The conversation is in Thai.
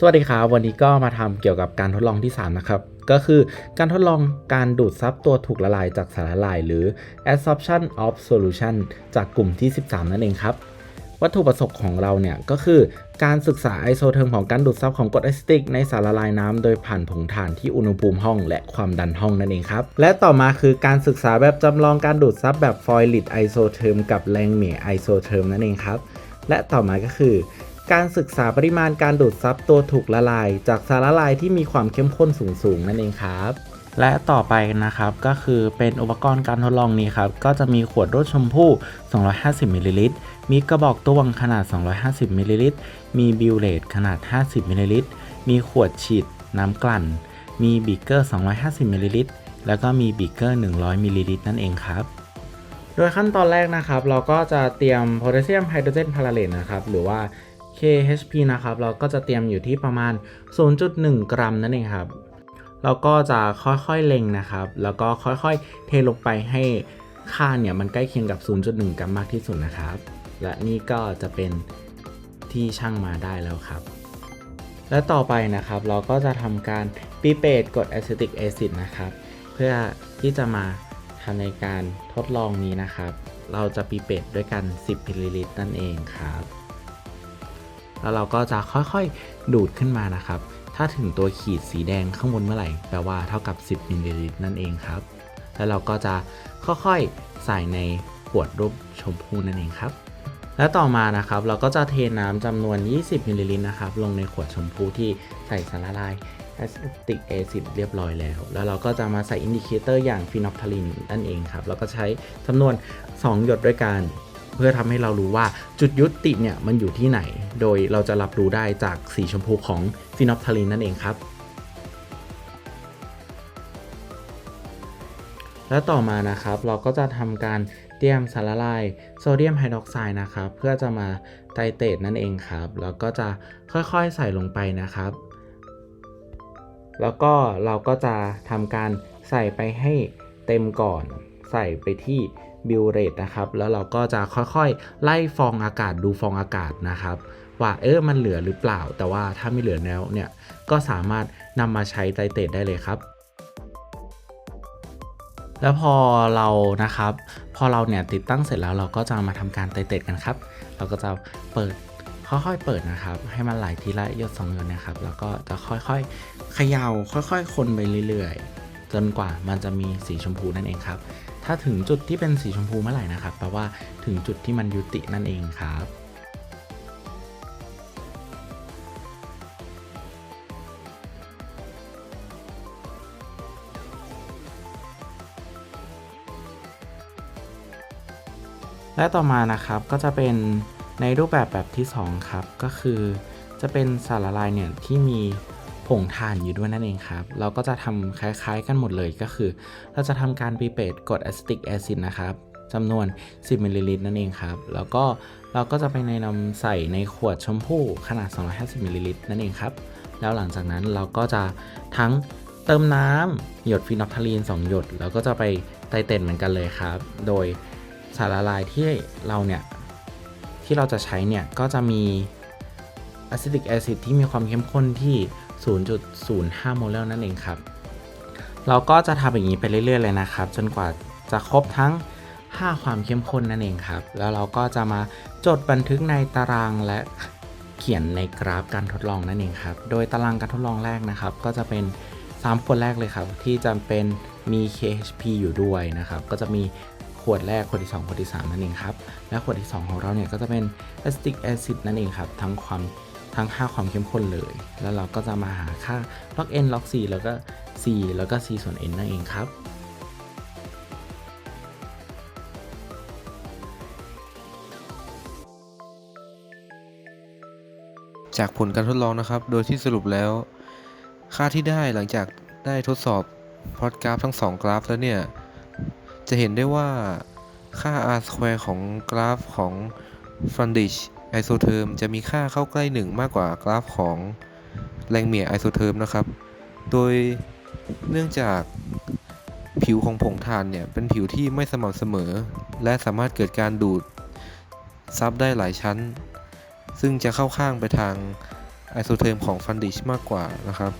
สวัสดีครับวันนี้ก็มาทำเกี่ยวกับการทดลองที่3นะครับก็คือการทดลองการดูดซับตัวถูกละลายจากสารละลายหรือ adsorption of solution จากกลุ่มที่13นั่นเองครับวัตถุประสงค์ของเราเนี่ยก็คือการศึกษาไอโซเทอร์มของการดูดซับของกรดอะซิติกในสารละลายน้ำโดยผ่านผงถ่านที่อุณหภูมิห้องและความดันห้องนั่นเองครับและต่อมาคือการศึกษาแบบจำลองการดูดซับแบบฟอยลิดไอโซเทอร์มกับแรงเหมี่ยไอโซเทอร์มนั่นเองครับและต่อมาก็คือการศึกษาปริมาณการดูดซับตัวถูกละลายจากสารละลายที่มีความเข้มข้นสูงนั่นเองครับและต่อไปนะครับก็คือเป็นอุปกรณ์การทดลองนี้ครับก็จะมีขวดรสชมพู่250มิลลิลิตรมีกระบอกตวงขนาด250มิลลิลิตรมีบิวเลตขนาด50มิลลิลิตรมีขวดฉีดน้ำกลั่นมีบีเกอร์250มิลลิลิตรแล้วก็มีบีเกอร์100มิลลิลิตรนั่นเองครับโดยขั้นตอนแรกนะครับเราก็จะเตรียมโพแทสเซียมไฮโดรเจนพาราเลตนะครับหรือว่าKHP นะครับเราก็จะเตรียมอยู่ที่ประมาณ 0.1 กรัมนั่นเองครับเราก็จะค่อยๆเล็งนะครับแล้วก็ค่อยๆเทลงไปให้ค่าเนี่ยมันใกล้เคียงกับ 0.1 กรัมมากที่สุดนะครับและนี่ก็จะเป็นที่ชั่งมาได้แล้วครับและต่อไปนะครับเราก็จะทำการปิเปตกรดอะซิติกแอซิดนะครับเพื่อที่จะมาทำในการทดลองนี้นะครับเราจะปิเปตด้วยกัน10มิลลิลิตรนั่นเองครับแล้วเราก็จะค่อยๆดูดขึ้นมานะครับถ้าถึงตัวขีดสีแดงข้างบนเมื่อไหร่แปลว่าเท่ากับ10มิลลิลิตรนั่นเองครับแล้วเราก็จะค่อยๆใส่ในขวดรูปชมพูนั่นเองครับและต่อมานะครับเราก็จะเทน้ำจำนวน20มิลลิลิตรนะครับลงในขวดชมพูที่ใส่สารละลายอะซิติกแอซิดเรียบร้อยแล้วเราก็จะมาใส่อินดิเคเตอร์อย่างฟีนอลฟทาลีนนั่นเองครับแล้วก็ใช้จำนวน2หยดด้วยกันเพื่อทำให้เรารู้ว่าจุดยุติเนี่ยมันอยู่ที่ไหนโดยเราจะรับรู้ได้จากสีชมพูของฟีนอลฟทาลีนนั่นเองครับและต่อมานะครับเราก็จะทำการเตรียมสารละลายโซเดียมไฮดรอกไซด์นะครับเพื่อจะมาไตรเตรตนั่นเองครับแล้วก็จะค่อยๆใส่ลงไปนะครับแล้วก็เราก็จะทำการใส่ไปให้เต็มก่อนใส่ไปที่บิวเรตนะครับแล้วเราก็จะค่อยๆไล่ฟองอากาศดูฟองอากาศนะครับว่ามันเหลือหรือเปล่าแต่ว่าถ้าไม่เหลือแล้วเนี่ยก็สามารถนำมาใช้ไตรเตรตได้เลยครับแล้วพอเรานะครับพอเราเนี่ยติดตั้งเสร็จแล้วเราก็จะมาทำการไตรเตรตกันครับเราก็จะเปิดค่อยๆเปิดนะครับให้มันไหลทีละหยด2หยดนะครับแล้วก็จะค่อยๆเขย่าค่อยๆคนไปเรื่อยๆจนกว่ามันจะมีสีชมพูนั่นเองครับถ้าถึงจุดที่เป็นสีชมพูเมื่อไหร่นะครับแปลว่าถึงจุดที่มันยุตินั่นเองครับและต่อมานะครับก็จะเป็นในรูปแบบที่2ครับก็คือจะเป็นสารละลายเนี่ยที่มีผงถ่านอยู่ด้วยนั่นเองครับเราก็จะทำคล้ายๆกันหมดเลยก็คือเราจะทำการปิเปตกรดอะซิติกแอซิดนะครับจำนวน10มิลลิลิตรนั่นเองครับแล้วก็เราก็จะไปนำใส่ในขวดชมพู่ขนาด250มิลลิลิตรนั่นเองครับแล้วหลังจากนั้นเราก็จะทั้งเติมน้ำหยดฟีนอลฟทาลีน2หยดแล้วก็จะไปไตรเตรตเหมือนกันเลยครับโดยสารละลายที่เราจะใช้เนี่ยก็จะมีอะซิติกแอซิดที่มีความเข้มข้นที่ 0.05 โมลนั่นเองครับเราก็จะทำอย่างนี้ไปเรื่อยๆเลยนะครับจนกว่าจะครบทั้ง5ความเข้มข้นนั่นเองครับแล้วเราก็จะมาจดบันทึกในตารางและเขียนในกราฟการทดลองนั่นเองครับโดยตารางการทดลองแรกนะครับก็จะเป็น3ขวดแรกเลยครับที่จำเป็นมี KHP อยู่ด้วยนะครับก็จะมีขวดแรกขวดที่2ขวดที่3นั่นเองครับและขวดที่2ของเราเนี่ยก็จะเป็นอะซิติกแอซิดนั่นเองครับทั้ง5ความเข้มข้นเลยแล้วเราก็จะมาหาค่า log n log c แล้วก็ c แล้วก็ c ส่วน n นั่นเองครับจากผลการทดลองนะครับโดยที่สรุปแล้วค่าที่ได้หลังจากได้ทดสอบพลอตกราฟทั้ง2กราฟแล้วเนี่ยจะเห็นได้ว่าค่า r² ของกราฟของ Fundish isotherm จะมีค่าเข้าใกล้1มากกว่ากราฟของแรงเหมี่ย isotherm นะครับโดยเนื่องจากผิวของผงถ่านเนี่ยเป็นผิวที่ไม่สม่ำเสมอและสามารถเกิดการดูดซับได้หลายชั้นซึ่งจะเข้าข้างไปทาง ไอโซเทอมของฟันดิชมากกว่านะครับ